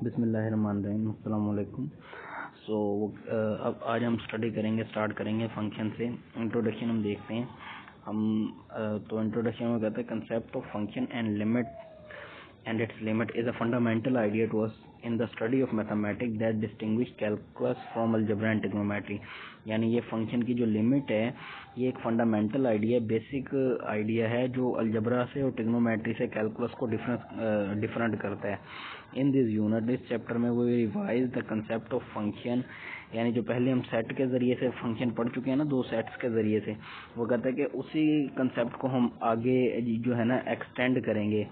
बिस्मिल्लाहिर्रहमानिर्रहीम, अस्सलाम वालेकुम। अब आज हम स्टार्ट करेंगे फंक्शन से। इंट्रोडक्शन हम देखते हैं। तो इंट्रोडक्शन में कहते हैं concept of function and limit and its limit is a fundamental idea to us in the study of mathematics that distinguish calculus from algebra and trigonometry। यानी ये फंक्शन की जो लिमिट है ये एक फंडामेंटल आइडिया, बेसिक आइडिया है जो algebra से और ट्रिग्नोमेट्री से कैलकुलस को डिफरेंट करता है। इन दिस यूनिट, इस चैप्टर में वो revise the concept of function, यानी जो पहले हम सेट के ज़रिए से फंक्शन पढ़ चुके हैं ना, दो सेट्स के ज़रिए से, वो कहता है कि उसी कंसेप्ट को हम आगे जो है ना एक्सटेंड करेंगे,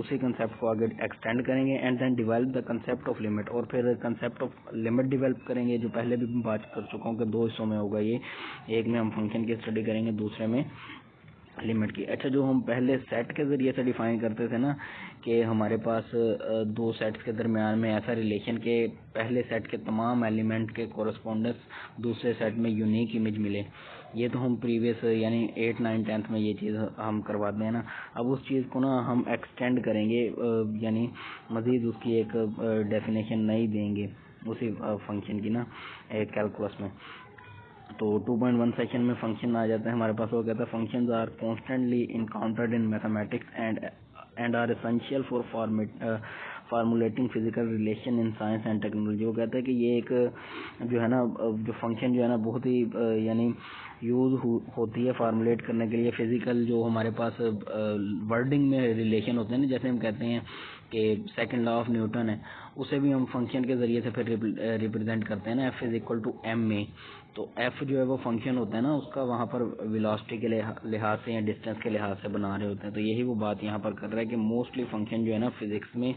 उसी कंसेप्ट को आगे एक्सटेंड करेंगे and then develop the concept of limit, और फिर कंसेप्ट ऑफ लिमिट डिवेल्प करेंगे, जो पहले भी मैं बात कर चुका हूँ कि दो हिस्सों में होगा ये। एक में हम फंक्शन की स्टडी करेंगे, दूसरे में लिमिट की। अच्छा, जो हम पहले सेट के ज़रिए से डिफाइन करते थे ना कि हमारे पास दो सेट्स के दरमियान में ऐसा रिलेशन के पहले सेट के तमाम एलिमेंट के कोरस्पोंडेंस दूसरे सेट में यूनिक इमेज मिले, ये तो हम प्रीवियस यानी 8, 9, 10th में ये चीज़ हम करवाते हैं ना। अब उस चीज़ को ना हम एक्सटेंड करेंगे, यानी मज़ीद उसकी एक डेफिनेशन नई देंगे उसी फंक्शन की ना कैलकुलस में। तो 2.1 सेक्शन में फंक्शन आ जाता है हमारे पास। वो कहता है functions are constantly encountered in mathematics and are essential for formulating physical relation in science and technology. वो कहता है कि ये एक जो है ना, जो फंक्शन जो है ना बहुत ही यानी यूज़ होती है फार्मुलेट करने के लिए फिजिकल, जो हमारे पास वर्डिंग में रिलेशन होते हैं ना, जैसे हम कहते हैं कि सेकंड लॉ ऑफ न्यूटन है, उसे भी हम फंक्शन के ज़रिए से फिर रिप्रेजेंट करते हैं ना, F = m में। तो f जो है वो फंक्शन होता है ना, उसका वहाँ पर वेलोसिटी के लिहाज से या डिस्टेंस के लिहाज से बना रहे होते हैं। तो यही वो बात यहाँ पर कर रहा है कि मोस्टली फंक्शन जो है ना फिजिक्स में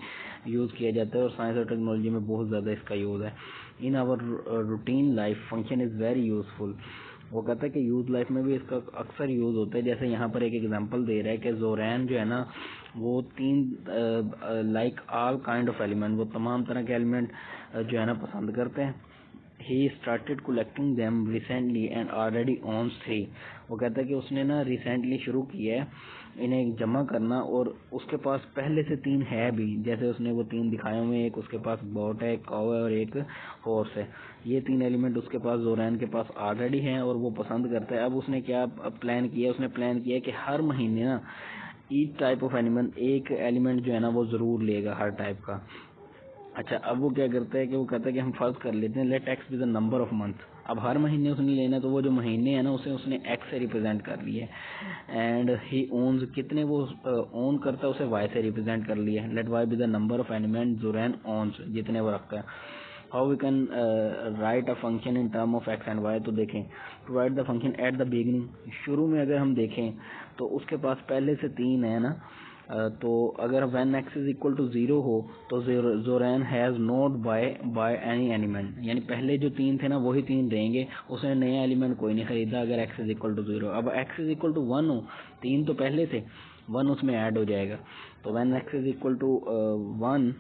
यूज़ किया जाता है और साइंस और टेक्नोलॉजी में बहुत ज़्यादा इसका यूज़ है। In our routine life function is very useful. वो कहता है कि यूज लाइफ में भी इसका अक्सर यूज़ होता है। जैसे यहाँ पर एक एग्जांपल दे रहा है कि जोरैन जो है ना वो like all kind of element, वो तमाम तरह के एलिमेंट जो है ना पसंद करते हैं। He started collecting them recently and already owns 3। वो कहता है कि उसने ना रिसेंटली शुरू किया है इन्हें जमा करना और उसके पास पहले से 3 है भी। जैसे उसने वो 3 दिखाए हुए, एक उसके पास बोट है, एक काऊ है और एक हॉर्स है। ये 3 एलिमेंट उसके पास जोरैन के पास ऑलरेडी हैं और वो पसंद करता है। अब उसने क्या प्लान किया, उसने प्लान किया कि हर महीने ना ईच टाइप ऑफ एनिमल, एक एलिमेंट जो है ना वो ज़रूर लेगा हर टाइप का। अच्छा, अब वो क्या करता है कि वो कहता है कि हम फर्ज कर लेते हैं let x be the number of month. अब हर महीने उसने लेना, तो वो जो महीने हैं ना उसे उसने एक्स से रिप्रेजेंट कर लिया एंड ही ओन्स, कितने वो ओन करता है उसे वाई से रिप्रेजेंट कर लिया। Let Y be the number of element Joran owns, जितने वो रखता है। How we can write a function in term of X and Y. तो देखें, to write the function at the beginning, शुरू में अगर हम देखें तो उसके पास पहले से 3 है ना। तो अगर when x = 0 हो तो Joran has not by any element, यानी पहले जो 3 थे ना वही 3 रहेंगे, उसने नया एलिमेंट कोई नहीं खरीदा अगर x = 0। अब x = 1 हो, 3 तो पहले थे, 1 उसमें ऐड हो जाएगा। तो when x = 1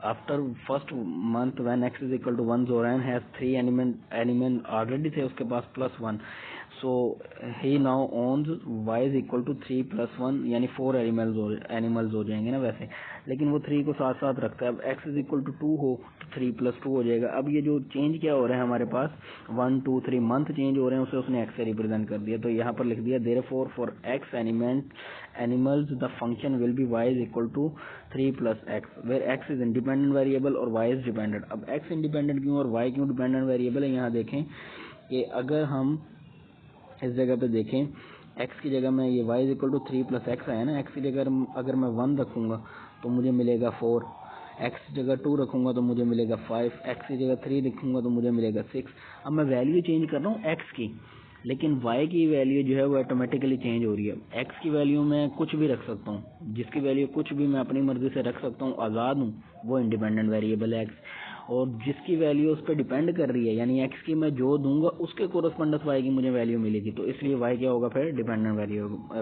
after first month, when x = 1 Joran has 3 element already थे उसके पास +1। So he now owns y = 3 + 1, यानी 4 एनिमल्स हो जाएंगे ना वैसे, लेकिन वो 3 को साथ साथ रखता है। अब x = 2 हो तो 3 + 2 हो जाएगा। अब ये जो चेंज क्या हो रहा है हमारे पास, 1, 2, 3 मंथ चेंज हो रहे हैं, उसे उसने x से रिप्रेजेंट कर दिया। तो यहाँ पर लिख दिया therefore for x animals the function will be y = 3 + x, where x is independent variable और y इज डिपेंडेंट। अब x इंडिपेंडेंट क्यों और y क्यों डिपेंडेंट वेरिएबल है, यहाँ देखें कि अगर हम इस जगह पे देखें x की जगह में ये y = 3 + x है ना, x की जगह अगर मैं 1 रखूँगा तो मुझे मिलेगा 4, x की जगह 2 रखूँगा तो मुझे मिलेगा 5, x की जगह 3 लिखूँगा तो मुझे मिलेगा 6। अब मैं वैल्यू चेंज कर रहा हूँ x की, लेकिन y की वैल्यू जो है वो ऑटोमेटिकली चेंज हो रही है। x की वैल्यू मैं कुछ भी रख सकता हूँ, जिसकी वैल्यू कुछ भी मैं अपनी मर्जी से रख सकता हूँ, आज़ाद हूँ, वो इंडिपेंडेंट वेरिएबल है x। और जिसकी वैल्यू उस पर डिपेंड कर रही है, यानी x की मैं जो दूंगा उसके कोरस्पोंडेंस y की मुझे वैल्यू मिलेगी, तो इसलिए y क्या होगा फिर डिपेंडेंट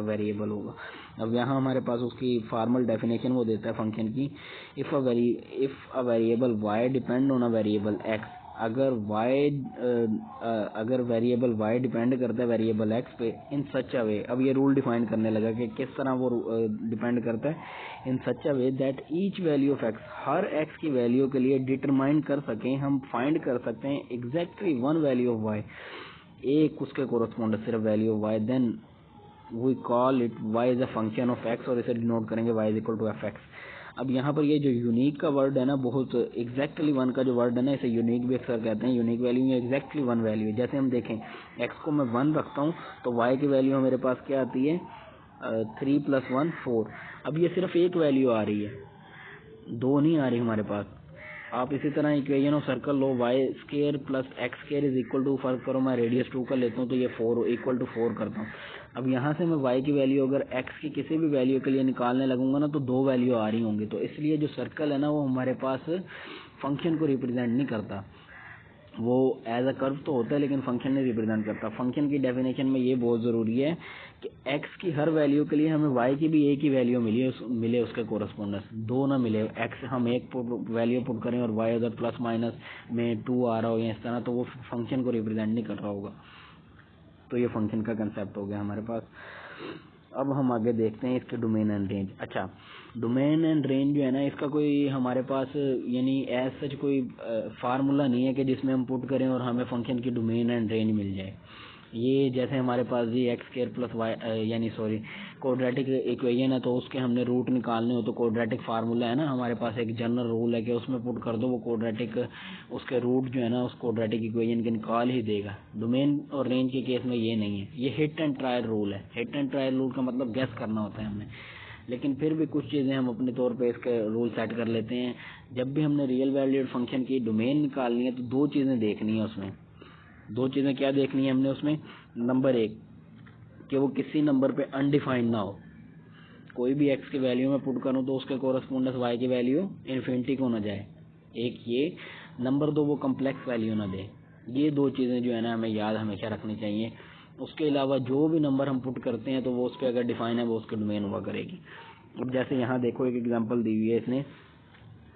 वेरिएबल होगा। अब यहाँ हमारे पास उसकी फॉर्मल डेफिनेशन वो देता है फंक्शन की, if a variable y depend on a variable x अगर अगर वेरिएबल y डिपेंड करता है वेरिएबल x पे इन सच अ वे, अब ये रूल डिफाइन करने लगा कि किस तरह वो डिपेंड करता है, in such a way that each value of x, हर x की वैल्यू के लिए डिटरमाइन कर सकें, हम फाइंड कर सकते हैं exactly one value of y, एक उसके कोरस्पॉन्ड सिर्फ value of y, then we call it y is a function of x, और इसे डिनोट करेंगे y is equal to f x. अब यहाँ पर ये जो यूनिक का वर्ड है ना, बहुत एग्जैक्टली वन का जो वर्ड है ना, इसे यूनिक भी अक्सर कहते हैं। यूनिक वैल्यू में एग्जैक्टली वन वैल्यू है। जैसे हम देखें x को मैं 1 रखता हूँ तो y की वैल्यू मेरे पास क्या आती है, 3 + 1 4। अब ये सिर्फ एक वैल्यू आ रही है, दो नहीं आ रही हमारे पास। आप इसी तरह इक्वेशन ऑफ सर्कल लो, y² + x² is equal to, फर्क करो मैं रेडियस 2 का लेता हूँ तो ये 4 इक्वल टू 4 करता हूँ। अब यहाँ से मैं y की वैल्यू अगर x की किसी भी वैल्यू के लिए निकालने लगूंगा ना तो दो वैल्यू आ रही होंगी। तो इसलिए जो सर्कल है ना वो हमारे पास फंक्शन को रिप्रेजेंट नहीं करता, वो एज अ कर्व तो होता है लेकिन फंक्शन नहीं रिप्रेजेंट करता। फंक्शन की डेफिनेशन में ये बहुत ज़रूरी है कि x की हर वैल्यू के लिए हमें y की भी एक ही वैल्यू मिले उसके कोरस्पोंडेंस, दो ना मिले। x हम एक वैल्यू पुट करें और y अगर प्लस माइनस में 2 आ रहा हो या इस तरह, तो वो फंक्शन को रिप्रेजेंट नहीं कर रहा होगा। तो ये फंक्शन का कंसेप्ट हो गया हमारे पास। अब हम आगे देखते हैं इसके डोमेन एंड रेंज। अच्छा, डोमेन एंड रेंज जो है ना, इसका कोई हमारे पास यानी एज सच कोई फार्मूला नहीं है कि जिसमें हम पुट करें और हमें फंक्शन की डोमेन एंड रेंज मिल जाए। ये जैसे हमारे पास जी x² + y यानी सॉरी क्वाड्रेटिक इक्वेशन है, तो उसके हमने रूट निकालने हो तो क्वाड्रेटिक फार्मूला है ना हमारे पास, एक जनरल रूल है कि उसमें पुट कर दो, वो क्वाड्रेटिक उसके रूट जो है ना उस क्वाड्रेटिक इक्वेशन के निकाल ही देगा। डोमेन और रेंज के केस में ये नहीं है, ये हिट एंड ट्रायल रूल है। हिट एंड ट्रायल रूल का मतलब गैस करना होता है हमें, लेकिन फिर भी कुछ चीज़ें हम अपने तौर पे इसके रूल सेट कर लेते हैं। जब भी हमने रियल वैल्यूड फंक्शन की डोमेन निकालनी है तो दो चीज़ें देखनी है उसमें। दो चीज़ें क्या देखनी है हमने उसमें, नंबर एक कि वो किसी नंबर पे अनडिफाइंड ना हो, कोई भी x की वैल्यू में पुट करूँ तो उसके कोरस्पोंडेंस y की वैल्यू इन्फिनिटी को ना जाए, एक ये। नंबर दो, वो कम्प्लेक्स वैल्यू ना दे। ये दो चीज़ें जो है ना हमें याद हमेशा रखनी चाहिए। उसके अलावा जो भी नंबर हम पुट करते हैं तो वो उस पर अगर डिफाइन है वो उसके डोमेन हुआ करेगी। अब जैसे यहाँ देखो एक एग्जांपल दी हुई है इसने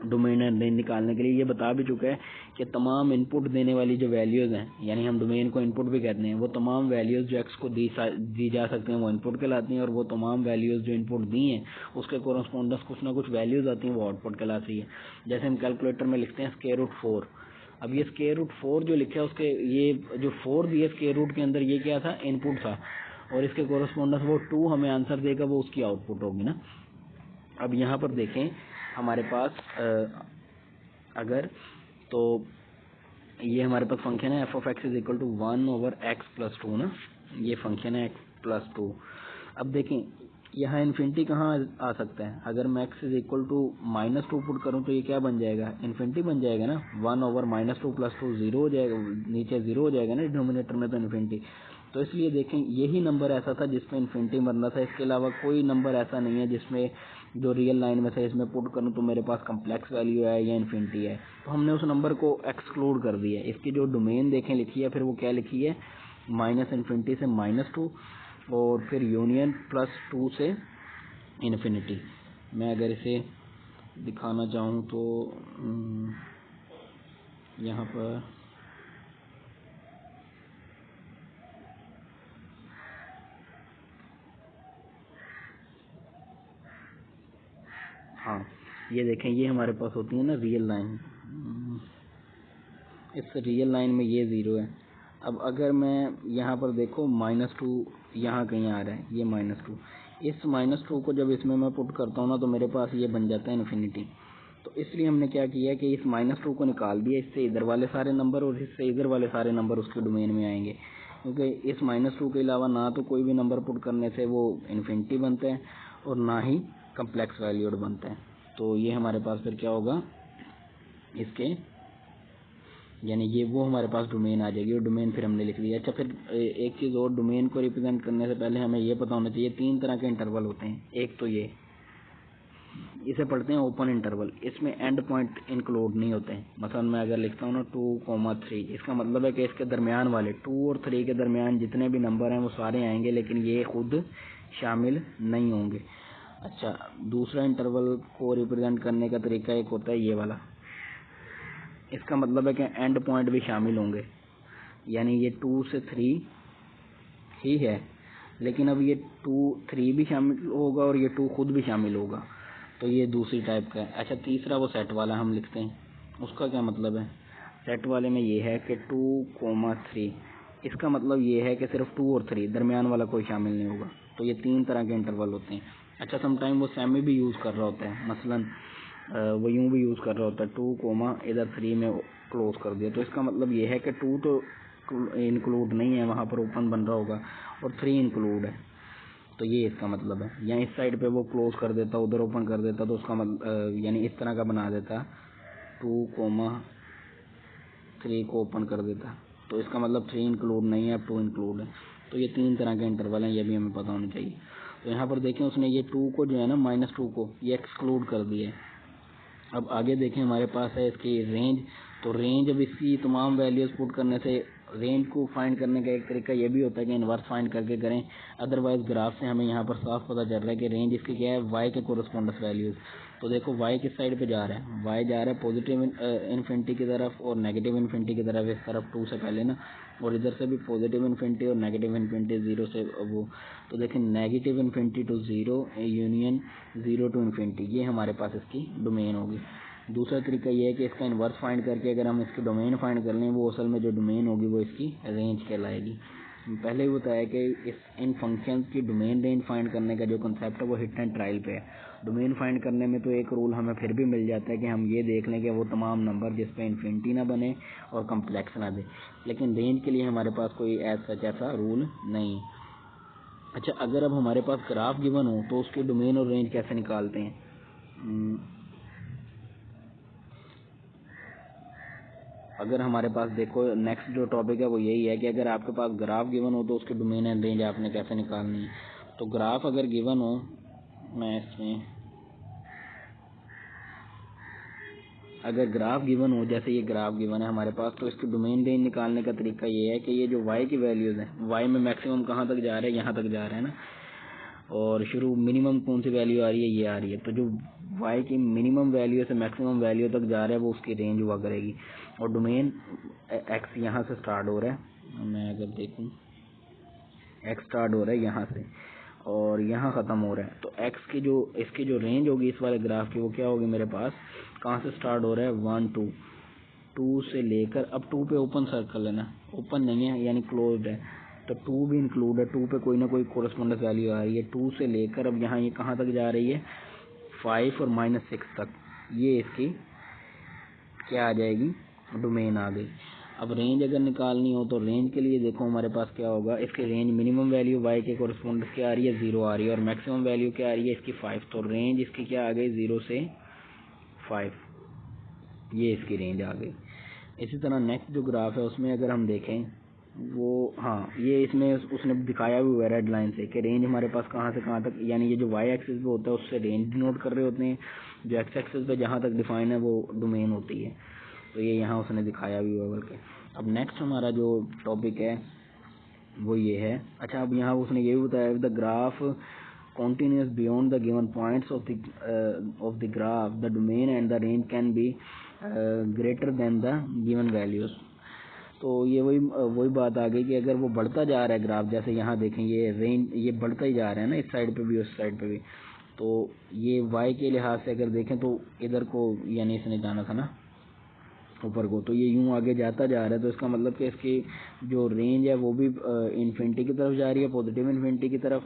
डोमेन एंड रेंज निकालने के लिए, ये बता भी चुका है कि तमाम इनपुट देने वाली जो वैल्यूज़ हैं, यानी हम डोमेन को इनपुट भी कहते हैं, वो तमाम वैल्यूज़ जो एक्स को दी जा सकती हैं वो इनपुट कहलाती हैं, और वो तमाम वैल्यूज़ जो इनपुट दी हैं उसके कोरस्पोंडेंस कुछ ना कुछ वैल्यूज़ आती हैं वो आउटपुट कहलाती है। जैसे हम कैलकुलेटर में लिखते हैं √4। अब ये √4 जो लिखा है उसके ये जो 4 दिए √, के अंदर ये क्या था, इनपुट था, और इसके कोरस्पोंडेंस वो 2 हमें आंसर देगा, वो उसकी आउटपुट होगी ना। अब यहाँ पर देखें हमारे पास अगर तो ये हमारे पास फंक्शन है f(x) = 1/x + 2 ना, ये फंक्शन है x + 2। अब देखें यहाँ इन्फिनिटी कहाँ आ सकता है, अगर मैं x = -2 पुट करूँ तो ये क्या बन जाएगा, इन्फिनिटी बन जाएगा ना। 1/-2 + 2 0 हो जाएगा, नीचे 0 हो जाएगा ना डिनोमिनेटर में, तो इन्फिनिटी। तो इसलिए देखें यही नंबर ऐसा था जिसमें इन्फिनिटी बनना था, इसके अलावा कोई नंबर ऐसा नहीं है जिसमें जो रियल लाइन में था इसमें पुट करूँ तो मेरे पास कम्प्लेक्स वैल्यू है या इन्फिनिटी है, तो हमने उस नंबर को एक्सक्लूड कर दिया। इसकी जो डोमेन देखें लिखी है, फिर वो क्या लिखी है, -इन्फिनिटी से -2 और फिर यूनियन +2 से इन्फिनिटी। मैं अगर इसे दिखाना चाहूँ तो यहाँ पर हाँ, ये देखें ये हमारे पास होती है ना रियल लाइन, इस रियल लाइन में ये 0 है। अब अगर मैं यहाँ पर देखो -2 यहाँ कहीं आ रहा है, ये -2, इस -2 को जब इसमें मैं पुट करता हूँ ना तो मेरे पास ये बन जाता है इन्फिनिटी। तो इसलिए हमने क्या किया कि इस -2 को निकाल दिया, इससे इधर वाले सारे नंबर और इससे इधर वाले सारे नंबर उसके डोमेन में आएंगे, क्योंकि इस -2 के अलावा ना तो कोई भी नंबर पुट करने से वो इन्फिनिटी बनता है और ना ही कम्प्लेक्स वैल्यूड बनता है। तो ये हमारे पास फिर क्या होगा, इसके यानी ये वो हमारे पास डोमेन आ जाएगी, और डोमेन फिर हमने लिख दिया। अच्छा, फिर एक चीज़ और, डोमेन को रिप्रेजेंट करने से पहले हमें ये पता होना चाहिए 3 तरह के इंटरवल होते हैं। एक तो ये, इसे पढ़ते हैं ओपन इंटरवल, इसमें एंड पॉइंट इंक्लूड नहीं होते हैं। मसलन मैं अगर लिखता हूँ ना 2,3, इसका मतलब है कि इसके दरमियान वाले 2 और 3 के दरमियान जितने भी नंबर हैं वो सारे आएंगे, लेकिन ये खुद शामिल नहीं होंगे। अच्छा, दूसरा इंटरवल को रिप्रेजेंट करने का तरीका एक होता है ये वाला, इसका मतलब है कि एंड पॉइंट भी शामिल होंगे, यानी ये 2 से 3 ही है, लेकिन अब ये 2 3 भी शामिल होगा और ये 2 खुद भी शामिल होगा, तो ये दूसरी टाइप का है। अच्छा, तीसरा वो सेट वाला हम लिखते हैं, उसका क्या मतलब है? सेट वाले में ये है कि 2,3, इसका मतलब ये है कि सिर्फ 2 और 3, दरमियान वाला कोई शामिल नहीं होगा। तो ये 3 तरह के इंटरवल होते हैं। अच्छा, समटाइम वो सेमी भी यूज़ कर रहा होता है, मसलन वो यूँ भी यूज़ कर रहा होता है 2, इधर 3 में क्लोज कर दिया, तो इसका मतलब ये है कि 2 तो इंक्लूड नहीं है, वहाँ पर ओपन बन रहा होगा, और 3 इंक्लूड है, तो ये इसका मतलब है। या इस साइड पे वो क्लोज कर देता, उधर ओपन कर देता, तो उसका मतलब यानी इस तरह का बना देता, 2,3 को ओपन कर देता, तो इसका मतलब 3 इंक्लूड नहीं है, 2 इंक्लूड है। तो ये 3 तरह के इंटरवल हैं, ये भी हमें पता होना चाहिए। तो यहाँ पर देखें, उसने ये 2 को जो है ना, -2 को ये एक्सक्लूड कर दिया है। अब आगे देखें, हमारे पास है इसकी रेंज। तो रेंज, अब इसकी तमाम वैल्यूज़ पुट करने से रेंज को फाइंड करने का एक तरीका ये भी होता है कि इन्वर्स फाइंड करके करें, अदरवाइज ग्राफ से हमें यहाँ पर साफ पता चल रहा है कि रेंज इसकी क्या है, y के कोरस्पोंडेंस वैल्यूज़। तो देखो y किस साइड पे जा रहा है, y जा रहा है पॉजिटिव इन्फिनिटी की तरफ और नेगेटिव इन्फिनिटी की तरफ, इस तरफ 2 से पहले ना, और इधर से भी पॉजिटिव इन्फिनिटी और नेगेटिव इन्फिनिटी 0 से वो। तो देखें, negative infinity to 0 union 0 to infinity, ये हमारे पास इसकी डोमेन होगी। दूसरा तरीका ये है कि इसका इन्वर्स फाइंड करके अगर हम इसकी डोमेन फाइंड कर लें, वो असल में जो डोमेन होगी वो इसकी रेंज कहलाएगी। पहले ही बताया कि इन फंक्शंस की डोमेन रेंज फाइंड करने का जो कंसेप्ट है वो हिट एंड ट्रायल पे है। डोमेन फाइंड करने में तो एक रूल हमें फिर भी मिल जाता है कि हम ये देख लें कि वो तमाम नंबर जिस पे इन्फिनिटी ना बने और कम्प्लेक्स ना दे, लेकिन रेंज के लिए हमारे पास कोई ऐसा रूल नहीं। अच्छा, अगर अब हमारे पास ग्राफ गिवन हो तो उसकी डोमेन और रेंज कैसे निकालते हैं? अगर हमारे पास देखो, नेक्स्ट जो टॉपिक है वो यही है कि अगर आपके पास ग्राफ गिवन हो तो उसकी डोमेन एंड रेंज आपने कैसे निकालनी है। तो ग्राफ अगर गिवन हो, मैं इसमें अगर ग्राफ गिवन हो, जैसे ये ग्राफ गिवन है हमारे पास, तो इसकी डोमेन रेंज निकालने का तरीका ये है कि ये जो y की वैल्यूज़ हैं, y में मैक्सिमम कहाँ तक जा रहा है, यहाँ तक जा रहा है ना, और शुरू मिनिमम कौन सी वैल्यू आ रही है, ये आ रही है। तो जो y की मिनिमम वैल्यू से मैक्सिमम वैल्यू तक जा रहा है वो उसकी रेंज हुआ करेगी। और डोमेन x यहाँ से स्टार्ट हो रहा है, मैं अगर देखूँ x स्टार्ट हो रहा है यहाँ से और यहाँ ख़त्म हो रहा है, तो x की जो इसकी जो रेंज होगी इस वाले ग्राफ की, वो क्या होगी मेरे पास, कहाँ से स्टार्ट हो रहा है, 1 2 से लेकर, अब 2 पे ओपन सर्कल है ना, ओपन नहीं है यानी क्लोज्ड है, तो 2 भी इंक्लूड है, 2 पे कोई ना कोई कोरस्पोंडेंस वैल्यू आ रही है, 2 से लेकर अब यहाँ ये कहाँ तक जा रही है, 5 और -6 तक, ये इसकी क्या आ जाएगी, डोमेन आ गई। अब रेंज अगर निकालनी हो तो रेंज के लिए देखो हमारे पास क्या होगा, इसकी रेंज मिनिमम वैल्यू y के कोरस्पोंडेंस क्या आ रही है, 0 आ रही है, और मैक्सिमम वैल्यू क्या आ रही है इसकी 5, तो रेंज इसकी क्या आ गई, 0 से 5, ये इसकी रेंज आ गई। इसी तरह नेक्स्ट जो ग्राफ है उसमें अगर हम देखें, वो हाँ, ये इसमें उसने दिखाया भी हुआ है रेड लाइन से कि रेंज हमारे पास कहाँ से कहाँ तक, यानी ये जो y एक्सिस पे होता है उससे रेंज डिनोट कर रहे होते हैं, जो x एक्सिस पे जहाँ तक डिफाइन है वो डोमेन होती है, तो ये यहाँ उसने दिखाया भी हुआ है बल्कि। अब नेक्स्ट हमारा जो टॉपिक है वो ये है। अच्छा, अब यहाँ उसने ये भी बताया, the graph continuous beyond the given points of the graph, the domain and the range can be greater than the given values। तो ये वही बात आ गई कि अगर वो बढ़ता जा रहा है ग्राफ, जैसे यहाँ देखें ये रेंज ये बढ़ता ही जा रहा है ना, इस साइड पे भी उस साइड पे भी, तो ये y के लिहाज से अगर देखें तो इधर को यानी इसने जाना था ना ऊपर को, तो ये यूं आगे जाता जा रहा है, तो इसका मतलब कि इसकी जो रेंज है वो भी इन्फिनिटी की तरफ जा रही है, पॉजिटिव इन्फिनिटी की तरफ,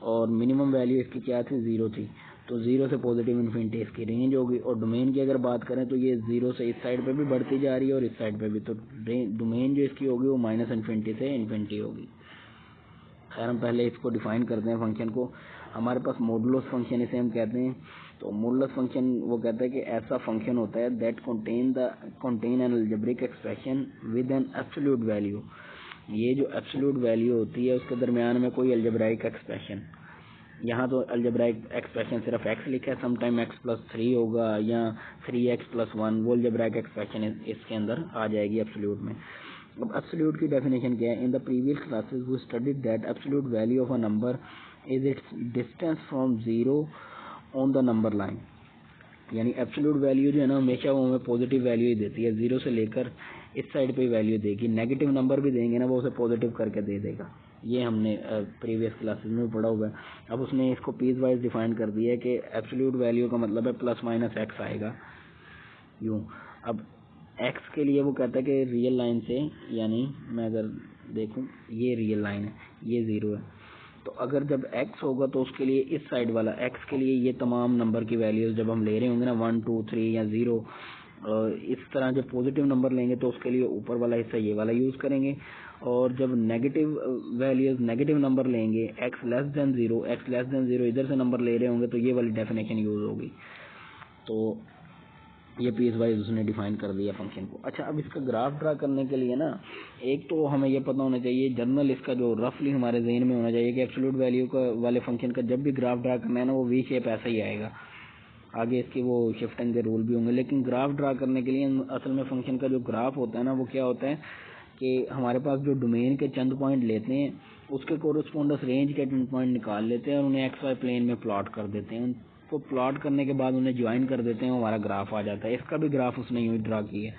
और मिनिमम वैल्यू इसकी क्या थी, 0 थी, तो 0 से पॉजिटिव इन्फिनिटी इसकी रेंज होगी। और डोमेन की अगर बात करें तो ये 0 से इस साइड पे भी बढ़ती जा रही है और इस साइड पे भी, तो डोमेन जो इसकी होगी वो -इन्फिनिटी से इन्फिनिटी होगी। खैर, हम पहले इसको डिफाइन करते हैं फंक्शन को। हमारे पास मॉडुलस फंक्शन इसे हम कहते हैं। तो मॉडुलस फंक्शन वो कहता है कि ऐसा फंक्शन होता है that contain N algebraic expression with an absolute value. ये जो एब्सोल्यूट वैल्यू होती है उसके दरमियान में कोई अलजेब्राइक एक्सप्रेशन, यहाँ तो अलजेब्राइक एक्सप्रेशन सिर्फ x लिखा है, समटाइम x+3 होगा या 3x+1, वो अलजेब्राइक एक्सप्रेशन इसके अंदर आ जाएगी एब्सोल्यूट में। अब एब्सोल्यूट की डेफिनेशन क्या है, in the previous classes we studied that absolute value of a number is its distance from 0 on the number line. यानी एब्सोल्यूट वैल्यू जो है ना हमेशा वो हमें पॉजिटिव वैल्यू ही देती है, 0 से लेकर इस साइड पे वैल्यू देगी। नेगेटिव नंबर भी देंगे ना वो उसे पॉजिटिव करके दे देगा। ये हमने प्रीवियस क्लासेस में पढ़ा हुआ है। अब उसने इसको पीस वाइज डिफाइन कर दिया है कि एब्सोल्यूट वैल्यू का मतलब है प्लस माइनस एक्स आएगा यूँ। अब एक्स के लिए वो कहता है कि रियल लाइन से, यानी मैं अगर देखूं ये रियल लाइन है, ये 0 है, तो अगर जब x होगा तो उसके लिए इस साइड वाला x के लिए ये तमाम नंबर की वैल्यूज जब हम ले रहे होंगे ना 1 2 3 या 0, इस तरह जब पॉजिटिव नंबर लेंगे तो उसके लिए ऊपर वाला हिस्सा ये वाला यूज़ करेंगे, और जब नेगेटिव वैल्यूज नेगेटिव नंबर लेंगे x लेस देन 0 इधर से नंबर ले रहे होंगे तो ये वाली डेफिनेशन यूज़ होगी। तो ये पीस वाइज उसने डिफाइन कर दिया फंक्शन को। अच्छा, अब इसका ग्राफ ड्रा करने के लिए ना एक तो हमें ये पता होना चाहिए जर्नल इसका जो रफली हमारे जहन में होना चाहिए कि एब्सोल्यूट वैल्यू का वाले फंक्शन का जब भी ग्राफ ड्रा करना है ना वो वी शेप ऐसा ही आएगा। आगे इसके वो शिफ्टिंग के रूल भी होंगे, लेकिन ग्राफ ड्रा करने के लिए असल में फंक्शन का जो ग्राफ होता है ना वो क्या होता है कि हमारे पास जो डोमेन के चंद पॉइंट लेते हैं उसके कोरस्पोंडेंस रेंज के चंद पॉइंट निकाल लेते हैं और उन्हें एक्स वाई प्लेन में प्लॉट कर देते हैं। उनको प्लॉट करने के बाद उन्हें ज्वाइन कर देते हैं, हमारा ग्राफ आ जाता है। इसका भी ग्राफ उसने यूँ ड्रा किया है।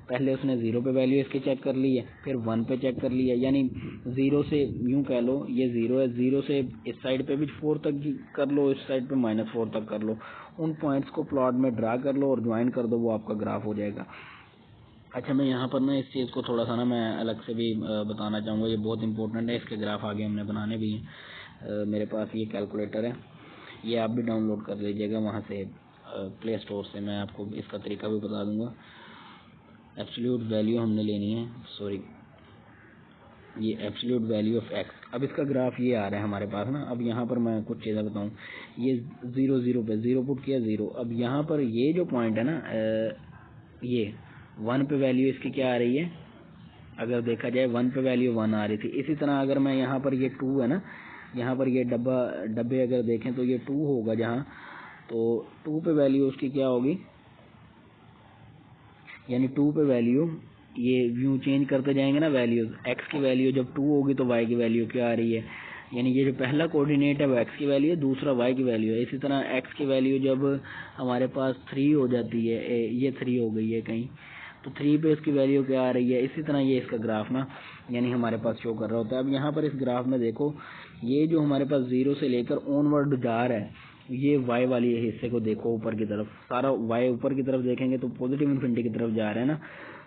पहले उसने 0 पे वैल्यू इसकी चेक कर ली है, फिर 1 पे चेक कर लिया, यानी 0 से यूँ कह लो ये 0 है, 0 से इस साइड पे भी 4 तक कर लो, इस साइड पे -4 तक कर लो, उन पॉइंट्स को प्लॉट में ड्रा कर लो और ज्वाइन कर दो, वो आपका ग्राफ हो जाएगा। अच्छा, मैं यहाँ पर ना इस चीज़ को थोड़ा सा ना मैं अलग से भी बताना चाहूँगा, ये बहुत इंपॉर्टेंट है, इसके ग्राफ आगे हमने बनाने भी हैं। मेरे पास ये कैलकुलेटर है, ये आप भी डाउनलोड कर लीजिएगा वहाँ से प्ले स्टोर से, मैं आपको इसका तरीका भी बता दूँगा। एब्सोल्यूट वैल्यू हमने लेनी है, सॉरी ये एब्सोल्यूट वैल्यू ऑफ एक्स। अब इसका ग्राफ ये आ रहा है हमारे पास ना। अब यहाँ पर मैं कुछ चीज़ें बताऊँ, ये 0 0 पे 0 पुट किया 0। अब यहाँ पर ये जो पॉइंट है ना ये 1 पे वैल्यू इसकी क्या आ रही है, अगर देखा जाए 1 पे वैल्यू 1 आ रही थी। इसी तरह अगर मैं यहाँ पर ये 2 है ना, यहाँ पर ये डब्बे अगर देखें तो ये 2 होगा जहाँ, तो 2 पे वैल्यू उसकी क्या होगी, यानी 2 पे वैल्यू ये व्यू चेंज करते जाएंगे ना वैल्यूज, एक्स की वैल्यू जब 2 होगी तो वाई की वैल्यू क्या आ रही है, यानी ये जो पहला कोऑर्डिनेट है वो एक्स की वैल्यू है, दूसरा वाई की वैल्यू है। इसी तरह एक्स की वैल्यू जब हमारे पास 3 हो जाती है, ये 3 हो गई है कहीं, तो 3 पे इसकी वैल्यू क्या आ रही है। इसी तरह ये इसका ग्राफ ना यानी हमारे पास शो कर रहा होता है। अब यहाँ पर इस ग्राफ में देखो, ये जो हमारे पास 0 से लेकर ऑनवर्ड जा रहा है, ये वाई वाली हिस्से को देखो ऊपर की तरफ, सारा वाई ऊपर की तरफ देखेंगे तो पॉजिटिव इन्फिनिटी की तरफ जा रहा है ना,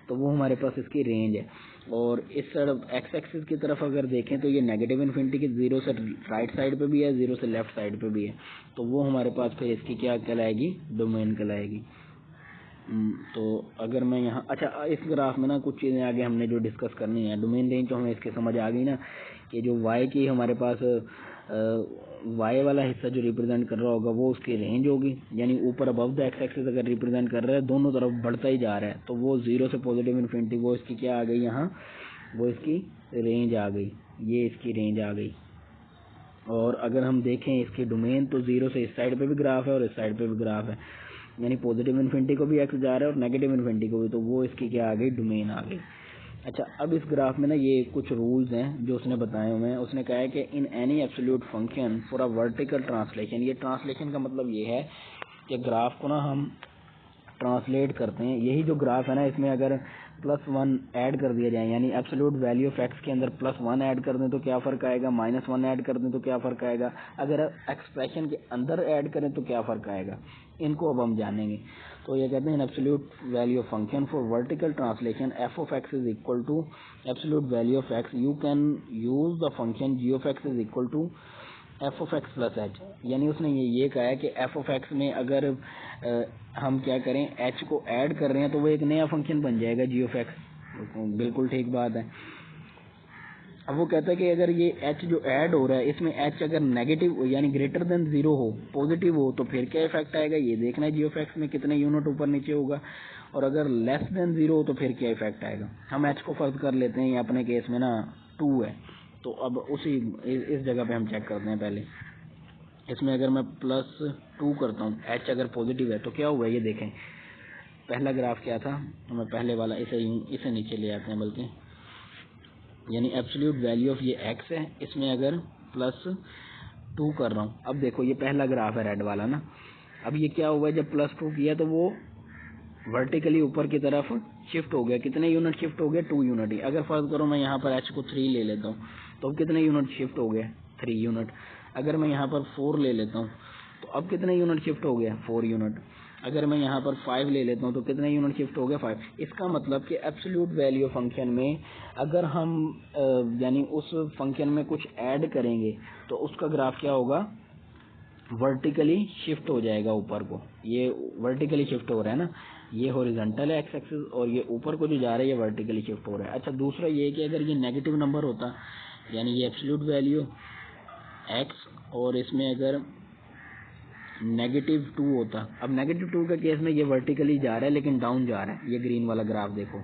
तो वो हमारे पास इसकी रेंज है। और इस तरफ एक्स एक्सिस की तरफ अगर देखें तो ये नेगेटिव इन्फिनिटी की 0 से राइट साइड पे भी है, 0 से लेफ्ट साइड पे भी है, तो वो हमारे पास फिर इसकी क्या कहलाएगी, डोमेन कहलाएगी। तो अगर मैं यहाँ, अच्छा इस ग्राफ में ना कुछ चीज़ें आगे हमने जो डिस्कस करनी है, डोमेन रेंज तो हमें इसके समझ आ गई ना कि जो वाई की हमारे पास वाई वाला हिस्सा जो रिप्रेजेंट कर रहा होगा वो उसकी रेंज होगी, यानी ऊपर अबव द एक्स एक्सिस अगर रिप्रेजेंट कर रहा है दोनों तरफ बढ़ता ही जा रहा है, तो वो 0 से पॉजिटिव इन्फिनिटी वो इसकी क्या आ गई यहाँ, वो इसकी रेंज आ गई, ये इसकी रेंज आ गई। और अगर हम देखें इसकी डोमेन तो 0 से इस साइड पे भी ग्राफ है और इस साइड पे भी ग्राफ है, यानी पॉजिटिव इन्फिनिटी को भी एक्स जा रहा है और नेगेटिव इन्फिनिटी को भी, तो वो इसकी क्या आ गई, डोमेन आ गई। अच्छा, अब इस ग्राफ में ना ये कुछ रूल्स हैं जो उसने बताए हुए हैं। उसने कहा है कि in any absolute function for a vertical translation, ये ट्रांसलेशन का मतलब ये है कि ग्राफ को ना हम ट्रांसलेट करते हैं। यही जो ग्राफ है ना इसमें अगर +1 ऐड कर दिया जाए, यानी एब्सोल्यूट वैल्यू ऑफ एक्स के अंदर +1 ऐड कर दें तो क्या फ़र्क आएगा, -1 ऐड कर दें तो क्या फ़र्क आएगा, अगर एक्सप्रेशन के अंदर ऐड करें तो क्या फ़र्क आएगा, इनको अब हम जानेंगे। तो ये कहते हैं absolute value of function for vertical translation f of x is equal to absolute value of x, you can use the function g of x is equal to f of x plus h. यानी उसने ये कहा है कि F of x में अगर हम क्या करें, एच को ऐड कर रहे हैं तो वो एक नया फंक्शन बन जाएगा जी ऑफ एक्स। बिल्कुल ठीक बात है। अब वो कहता है कि अगर ये एच जो ऐड हो रहा है इसमें एच अगर नेगेटिव यानी ग्रेटर देन 0 हो, पॉजिटिव हो, तो फिर क्या इफेक्ट आएगा, ये देखना है जी ऑफ एक्स में कितने यूनिट ऊपर नीचे होगा, और अगर लेस देन 0 हो तो फिर क्या इफेक्ट आएगा। हम एच को फर्ज कर लेते हैं, ये अपने केस में ना 2 है, तो अब उसी इस जगह पे हम चेक करते हैं। पहले इसमें अगर मैं +2 करता हूँ, एच अगर पॉजिटिव है तो क्या हुआ ये देखें। पहला ग्राफ क्या था, मैं पहले वाला इसे नीचे ले आते हैं, बल्कि यानी एब्सोल्यूट वैल्यू ऑफ ये एक्स है, इसमें अगर +2 कर रहा हूँ। अब देखो ये पहला ग्राफ है रेड वाला ना, अब ये क्या हुआ, जब +2 किया तो वो वर्टिकली ऊपर की तरफ शिफ्ट हो गया। कितने यूनिट शिफ्ट हो गए, 2 यूनिट ही। अगर फर्ज करो मैं यहाँ पर h को 3 ले लेता हूँ तो अब कितने यूनिट शिफ्ट हो गए, 3 यूनिट। अगर मैं यहाँ पर 4 ले लेता हूँ तो अब कितने यूनिट शिफ्ट हो गए, 4 यूनिट। अगर मैं यहाँ पर 5 ले लेता हूँ तो कितने यूनिट शिफ्ट हो गए, 5। इसका मतलब कि एब्सोल्यूट वैल्यू फंक्शन में अगर हम यानी उस फंक्शन में कुछ ऐड करेंगे तो उसका ग्राफ क्या होगा, वर्टिकली शिफ्ट हो जाएगा ऊपर को। ये वर्टिकली शिफ्ट हो रहा है ना, ये हॉरिजॉन्टल है एक्स एक्सिस, और ये ऊपर को जो जा रहा है ये वर्टिकली शिफ्ट हो रहा है। अच्छा, दूसरा ये कि अगर ये नेगेटिव नंबर होता, यानी ये एब्सोल्यूट वैल्यू एक्स और इसमें अगर -2 होता, अब -2 के केस में ये वर्टिकली जा रहा है लेकिन डाउन जा रहा है। ये ग्रीन वाला ग्राफ देखो,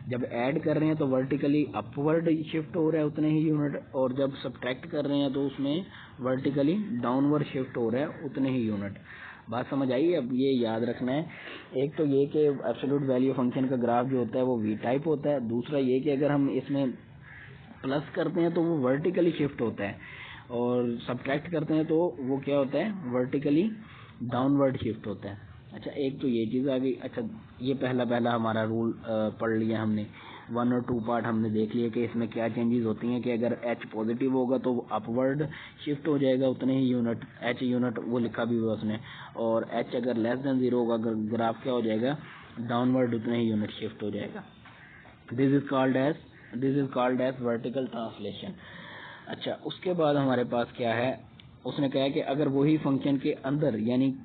जब ऐड कर रहे हैं तो वर्टिकली अपवर्ड शिफ्ट हो रहा है उतने ही यूनिट, और जब सब्ट्रैक्ट कर रहे हैं तो उसमें वर्टिकली डाउनवर्ड शिफ्ट हो रहा है उतने ही यूनिट। बात समझ आई। अब ये याद रखना है, एक तो ये कि एब्सोल्यूट वैल्यू फंक्शन का ग्राफ जो होता है वो वी टाइप होता है। दूसरा ये कि अगर हम इसमें प्लस करते हैं तो वो वर्टिकली शिफ्ट होता है, और सब्ट्रैक्ट करते हैं तो वो क्या होता है, वर्टिकली डाउनवर्ड शिफ्ट होता है। अच्छा, एक तो ये चीज़ आ गई। अच्छा, ये पहला हमारा रूल पढ़ लिया हमने। 1 और 2 पार्ट हमने देख लिया कि इसमें क्या चेंजेस होती हैं कि अगर h पॉजिटिव होगा तो अपवर्ड शिफ्ट हो जाएगा उतने ही यूनिट, h यूनिट वो लिखा भी हुआ उसने, और h अगर लेस देन 0 होगा, ग्राफ क्या हो जाएगा, डाउनवर्ड उतने ही यूनिट शिफ्ट हो जाएगा। This is called as vertical translation. अच्छा, उसके बाद हमारे पास क्या है, उसने कहा कि अगर वही फंक्शन के अंदर यानी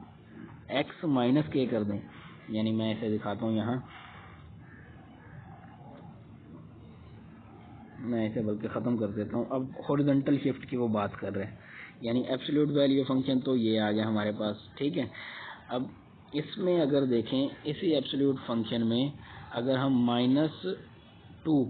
x माइनस के कर दें, यानी मैं इसे दिखाता हूँ यहाँ, मैं इसे बल्कि ख़त्म कर देता हूँ। अब हॉरिजॉन्टल शिफ्ट की वो बात कर रहे हैं, यानी एब्सोल्यूट वैल्यू फंक्शन तो ये आ गया हमारे पास, ठीक है। अब इसमें अगर देखें, इसी एब्सोल्यूट फंक्शन में अगर हम -2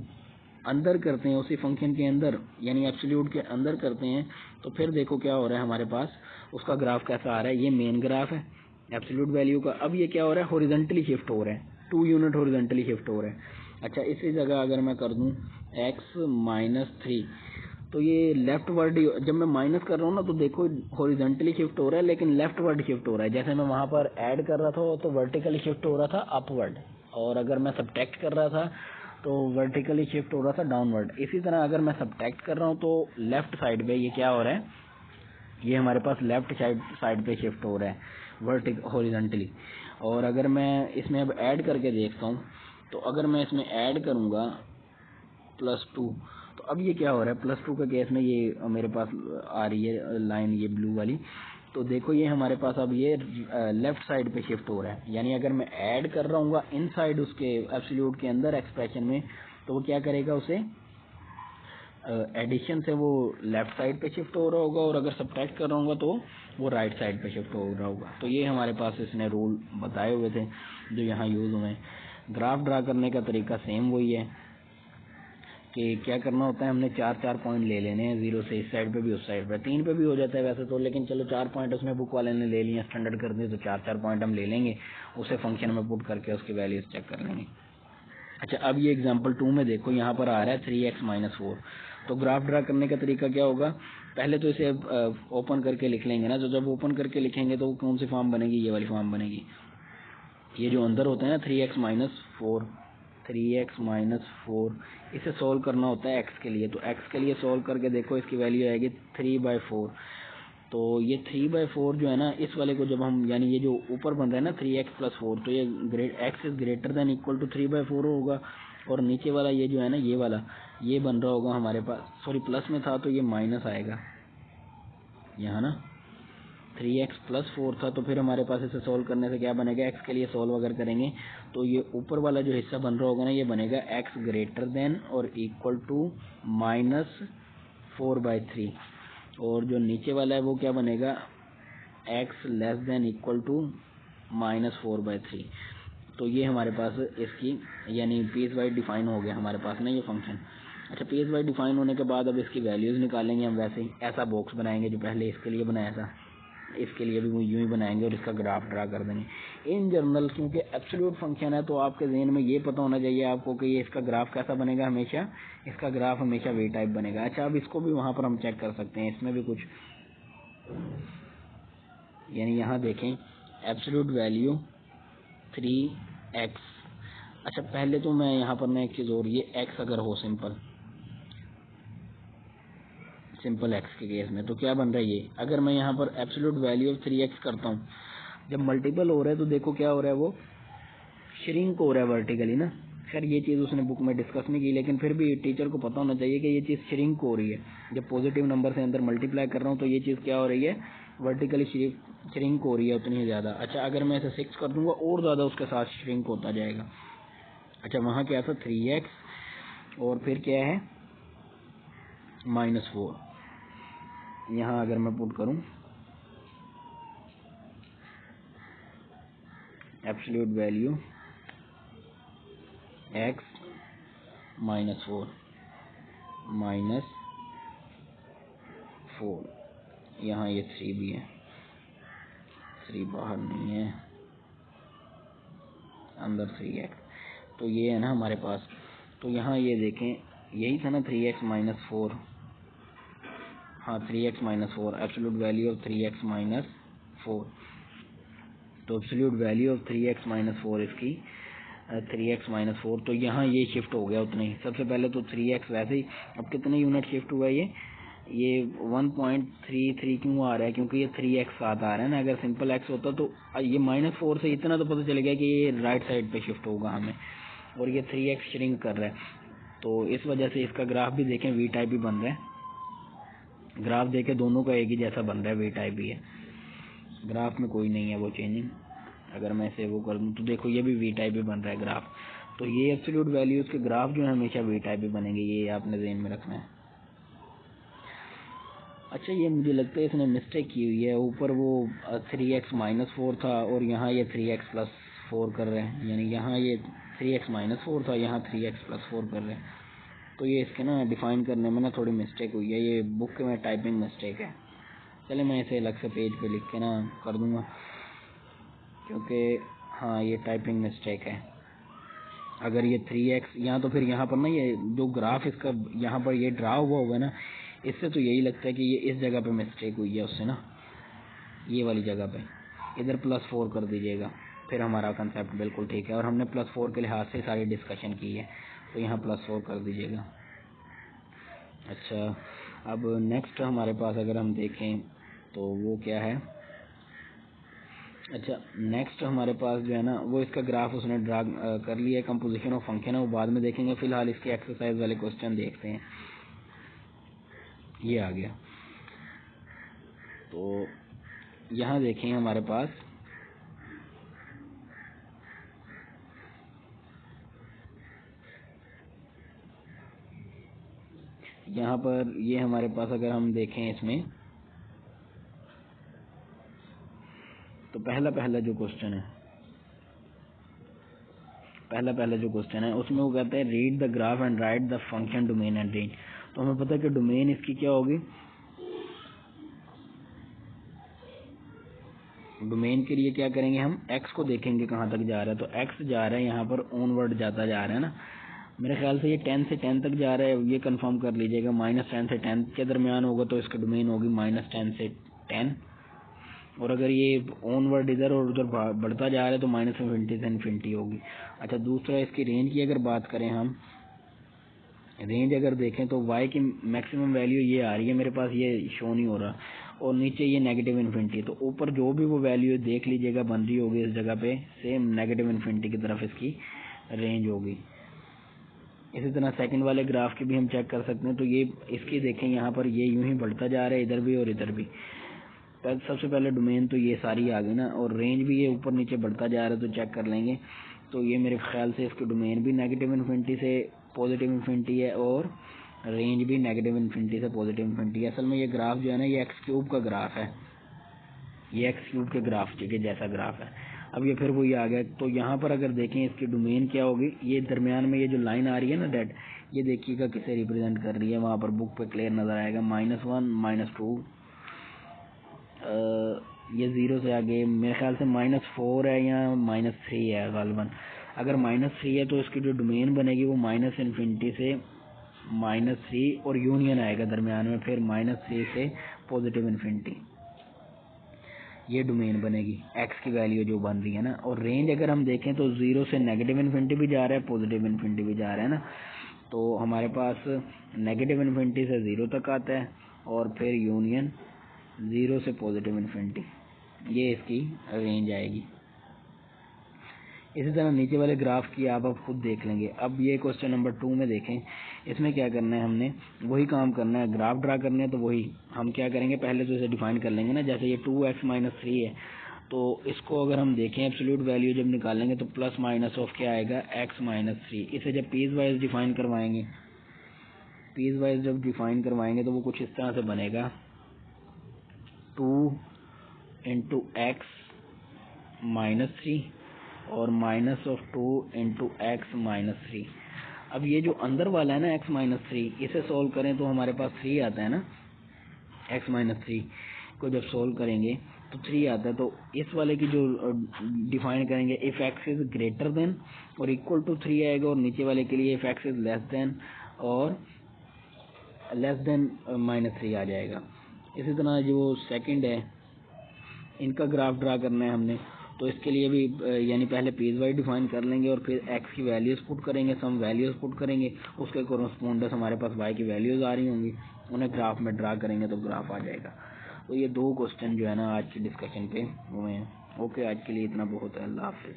अंदर करते हैं उसी फंक्शन के अंदर, यानी एब्सोल्यूट के अंदर करते हैं, तो फिर देखो क्या हो रहा है हमारे पास, उसका ग्राफ कैसा आ रहा है। ये मेन ग्राफ है एब्सोल्यूट वैल्यू का। अब ये क्या हो रहा है, हॉरिजॉन्टली शिफ्ट हो रहा है, 2 यूनिट हॉरिजॉन्टली शिफ्ट हो रहे हैं। अच्छा, इसी जगह अगर मैं कर दूं x-3, तो ये लेफ्ट वर्ड, जब मैं माइनस कर रहा हूँ ना तो देखो हॉरिजॉन्टली शिफ्ट हो रहा है लेकिन लेफ्ट वर्ड शिफ्ट हो रहा है। जैसे मैं वहाँ पर ऐड कर रहा था तो वर्टिकली शिफ्ट हो रहा था अपवर्ड, और अगर मैं सब्ट्रैक्ट कर रहा था तो वर्टिकली शिफ्ट हो रहा था डाउनवर्ड। इसी तरह अगर मैं सब्ट्रैक्ट कर रहा हूँ तो लेफ्ट साइड पे ये क्या हो रहा है, ये हमारे पास लेफ्ट साइड पे शिफ्ट हो रहा है हॉरिजॉन्टली। और अगर मैं इसमें अब ऐड करके देखता हूँ, तो अगर मैं इसमें ऐड करूँगा +2, तो अब ये क्या हो रहा है, +2 के केस में ये मेरे पास आ रही है लाइन, ये ब्लू वाली। तो देखो ये हमारे पास अब ये लेफ्ट साइड पे शिफ्ट हो रहा है, यानी अगर मैं ऐड कर रहा हूँ इनसाइड उसके एब्सोल्यूट के अंदर एक्सप्रेशन में, तो वो क्या करेगा, उसे एडिशन से वो लेफ्ट साइड पे शिफ्ट हो रहा होगा, और अगर सब्ट्रैक्ट कर रहा होगा तो वो राइट साइड पे शिफ्ट हो रहा होगा। तो ये हमारे पास इसने रूल बताए हुए थे जो यहाँ यूज़ हुए हैं। ग्राफ ड्रा करने का तरीका सेम वही है कि क्या करना होता है, हमने 4 पॉइंट ले लेने हैं, 0 से इस साइड पे भी उस साइड पे, 3 पे भी हो जाता है वैसे तो, लेकिन चलो 4 पॉइंट उसमें बुक वाले ने ले लिए, स्टैंडर्ड कर दिए, तो 4 पॉइंट हम ले लेंगे, उसे फंक्शन में पुट करके उसकी वैल्यूज चेक कर लेंगे। अच्छा, अब ये एग्जांपल 2 में देखो, यहाँ पर आ रहा है 3x-4। तो ग्राफ ड्रा करने का तरीका क्या होगा, पहले तो इसे ओपन करके लिख लेंगे ना, तो जब ओपन करके लिखेंगे तो कौन सी फॉर्म बनेगी, ये वाली फॉर्म बनेगी। ये जो अंदर होता है ना 3x-4, इसे सोल्व करना होता है x के लिए। तो x के लिए सोल्व करके देखो, इसकी वैल्यू आएगी 3/4। तो ये 3/4 जो है ना, इस वाले को जब हम, यानी ये जो ऊपर बन रहा है ना 3x+4, तो ये x is greater than equal to 3/4 होगा, और नीचे वाला ये जो है ना, ये वाला ये बन रहा होगा हमारे पास, सॉरी प्लस में था तो ये माइनस आएगा यहाँ ना, 3x+4 था, तो फिर हमारे पास इसे सोल्व करने से क्या बनेगा, x के लिए सोल्व अगर करेंगे तो ये ऊपर वाला जो हिस्सा बन रहा होगा ना, ये बनेगा x ग्रेटर देन और इक्वल टू -4/3, और जो नीचे वाला है वो क्या बनेगा, x less than equal to -4/3। तो ये हमारे पास इसकी यानी पीस वाइज डिफाइन हो गया हमारे पास ना ये फंक्शन। अच्छा, पीस वाइज डिफाइन होने के बाद अब इसकी वैल्यूज़ निकालेंगे हम, वैसे ही ऐसा बॉक्स बनाएंगे जो पहले इसके लिए बनाया था, इसके लिए भी वो यूं ही बनाएंगे और इसका ग्राफ ड्रा कर देंगे। इन जनरल क्योंकि एब्सोल्यूट फंक्शन है तो आपके जहन में ये पता होना चाहिए आपको कि ये इसका ग्राफ कैसा बनेगा, हमेशा इसका ग्राफ हमेशा वी टाइप बनेगा। अच्छा, अब इसको भी वहाँ पर हम चेक कर सकते हैं, इसमें भी कुछ, यानी यहाँ देखें एब्सोल्यूट वैल्यू 3x। अच्छा पहले तो मैं यहाँ पर ना एक चीज़ और, ये x अगर हो सिंपल x के केस में तो क्या बन रहा है ये, अगर मैं यहाँ पर एब्सोल्यूट वैल्यू ऑफ 3x करता हूँ, जब मल्टीपल हो रहा है तो देखो क्या हो रहा है, वो श्रिंक हो रहा है वर्टिकली ना। खैर ये चीज़ उसने बुक में डिस्कस नहीं की, लेकिन फिर भी टीचर को पता होना चाहिए कि ये चीज़ श्रिंक हो रही है। जब पॉजिटिव नंबर से अंदर मल्टीप्लाई कर रहा हूँ तो ये चीज़ क्या हो रही है, वर्टिकली श्रिंक हो रही है उतनी ही ज़्यादा। अच्छा अगर मैं इसे 6 कर दूंगा और ज़्यादा उसके साथ श्रिंक होता जाएगा। अच्छा वहाँ क्या था 3x और फिर क्या है -4। यहाँ अगर मैं पुट करूँ एब्सोल्यूट वैल्यू x -4 -4, यहाँ ये 3 भी है, 3 बाहर नहीं है, अंदर 3x, तो ये है ना हमारे पास। तो यहाँ ये देखें यही था ना 3x -4, हाँ 3x -4, absolute value of 3x -4। तो एब्सोल्यूट वैल्यू ऑफ 3x -4 इसकी 3x -4, तो यहाँ ये शिफ्ट हो गया उतना ही। सबसे पहले तो 3x वैसे ही, अब कितने यूनिट शिफ्ट हुआ ये 1.33 क्यों आ रहा है, क्योंकि ये 3x साथ आ रहा है ना। अगर सिंपल x होता तो ये -4 से इतना तो पता चल गया कि ये राइट साइड पे शिफ्ट होगा हमें, और ये 3x श्रिंक कर रहा है। तो इस वजह से इसका ग्राफ भी देखें वी टाइप ही बन रहा है, ग्राफ देखे दोनों का एक ही जैसा बन रहा है, वी टाइप ही है, ग्राफ में कोई नहीं है वो चेंजिंग। अगर मैं इसे वो कर दूँ तो देखो ये भी वी टाइप ही बन रहा है ग्राफ। तो ये एब्सोल्यूट वैल्यूज के ग्राफ जो है हमेशा वी टाइप ही बनेंगे, ये आपने ध्यान में रखना है। अच्छा ये मुझे लगता है इसने मिस्टेक की हुई है, ऊपर वो 3x -4 था और यहाँ ये 3x + 4 कर रहे हैं, यानी यहाँ ये 3x -4 था, यहाँ 3x + 4 कर रहे हैं। तो ये इसके ना डिफाइन करने में ना थोड़ी मिस्टेक हुई है, ये बुक में टाइपिंग मिस्टेक है। चले मैं इसे अलग से पेज पे लिख के ना कर दूंगा, क्योंकि हाँ ये टाइपिंग मिस्टेक है। अगर ये 3x यहाँ, तो फिर यहाँ पर ना ये जो ग्राफ इसका यहाँ पर ये ड्रा हुआ हुआ है ना, इससे तो यही लगता है कि ये इस जगह पे मिस्टेक हुई है उससे ना, ये वाली जगह पे इधर +4 कर दीजिएगा, फिर हमारा कंसेप्ट बिल्कुल ठीक है। और हमने +4 के लिहाज से सारी डिस्कशन की है, तो यहाँ +4 कर दीजिएगा। अच्छा अब नेक्स्ट हमारे पास अगर हम देखें तो वो क्या है, अच्छा नेक्स्ट हमारे पास जो है ना वो इसका ग्राफ उसने ड्रा कर लिया है, कंपोजिशन ऑफ फंक्शन है, वो बाद में देखेंगे। फिलहाल इसके एक्सरसाइज वाले क्वेश्चन देखते हैं। ये आ गया, तो यहाँ देखें हमारे पास यहाँ पर ये हमारे पास अगर हम देखें इसमें तो पहला जो क्वेश्चन है उसमें वो कहता है read the graph and right the function domain and range. तो हमें पता है कि डोमेन इसकी क्या होगी, डोमेन के लिए क्या करेंगे हम x को देखेंगे कहाँ तक जा रहा है, तो x जा रहा है यहाँ पर ऑनवर्ड जाता जा रहा है ना, मेरे ख्याल से ये 10 से 10 तक जा रहा है, ये कंफर्म कर लीजिएगा। -10 से 10 के दरमियान होगा तो इसकी डोमेन होगी -10 से 10, और अगर ये ऑनवर्ड इधर और उधर बढ़ता जा रहा है तो -∞ से इन्फिनिटी होगी। अच्छा दूसरा इसकी रेंज की अगर बात करें हम, रेंज अगर देखें तो y की मैक्सिमम वैल्यू ये आ रही है मेरे पास, ये शो नहीं हो रहा, और नीचे ये -∞, तो ऊपर जो भी वो वैल्यू देख लीजिएगा बन रही होगी इस जगह पे, सेम -∞ की तरफ इसकी रेंज होगी। इसी तरह सेकंड वाले ग्राफ की भी हम चेक कर सकते हैं, तो ये इसकी देखें यहाँ पर ये यूं ही बढ़ता जा रहा है इधर भी और इधर भी। सबसे पहले डोमेन तो ये सारी आ गई ना, और रेंज भी ये ऊपर नीचे बढ़ता जा रहा है, तो चेक कर लेंगे। तो ये मेरे ख्याल से इसकी डोमेन भी -∞ से +∞ है और रेंज भी -∞ से +∞ है। असल में ये ग्राफ जो है ना ये x³ का ग्राफ है, ये x³ के ग्राफ के जैसा ग्राफ है। अब ये फिर वही आ गया, तो यहाँ पर अगर देखें इसकी डोमेन क्या होगी, ये दरमियान में ये जो लाइन आ रही है ना डेट, ये देखिएगा किसे रिप्रेजेंट कर रही है, वहाँ पर बुक पे क्लियर नजर आएगा, -1 -2, ये 0 से आगे मेरे ख्याल से -4 है या -3 है गालिबन। अगर -3 है तो इसकी जो डोमेन बनेगी वो -∞ से -3 और यूनियन आएगा दरमियान में, फिर -3 से +∞। ये डोमेन बनेगी, एक्स की वैल्यू जो बन रही है ना। और रेंज अगर हम देखें तो 0 से नेगेटिव इन्फिनिटी भी जा रहा है, पॉजिटिव इन्फिनिटी भी जा रहा है ना। तो हमारे पास नेगेटिव इन्फिनिटी से 0 तक आता है और फिर यूनियन 0 से पॉजिटिव इन्फिनिटी, ये इसकी रेंज आएगी। इसी तरह नीचे वाले ग्राफ की आप अब खुद देख लेंगे। अब ये क्वेश्चन नंबर 2 में देखें, इसमें क्या करना है, हमने वही काम करना है, ग्राफ ड्रा करना है। तो वही हम क्या करेंगे, पहले तो इसे डिफाइन कर लेंगे ना। जैसे ये 2x - 3 है, तो इसको अगर हम देखें एब्सोल्यूट वैल्यू जब निकालेंगे तो प्लस माइनस ऑफ क्या आएगा, x - 3। इसे जब पीस वाइज डिफाइन करवाएंगे, पीस वाइज जब डिफाइन करवाएंगे तो वो कुछ इस तरह से बनेगा, 2 × x - 3 और -2 × x - 3। अब ये जो अंदर वाला है ना x - 3, इसे सोल्व करें तो हमारे पास 3 आता है ना। x - 3 को जब सोल्व करेंगे तो 3 आता है। तो इस वाले की जो डिफाइन करेंगे, if x is greater then और इक्वल टू 3 आएगा, और नीचे वाले के लिए if x is less than और लेस देन -3 आ जाएगा। इसी तरह जो सेकंड है, इनका ग्राफ ड्रा करना है हमने। तो इसके लिए भी यानी पहले पीस वाइज डिफाइन कर लेंगे और फिर x की वैल्यूज पुट करेंगे, सम वैल्यूज पुट करेंगे, उसके कोरस्पोंडेंस हमारे पास y की वैल्यूज आ रही होंगी, उन्हें ग्राफ में ड्रा करेंगे तो ग्राफ आ जाएगा। तो ये 2 क्वेश्चन जो है ना आज के डिस्कशन पे हुए हैं। ओके, आज के लिए इतना बहुत है। अल्लाह हाफिज़।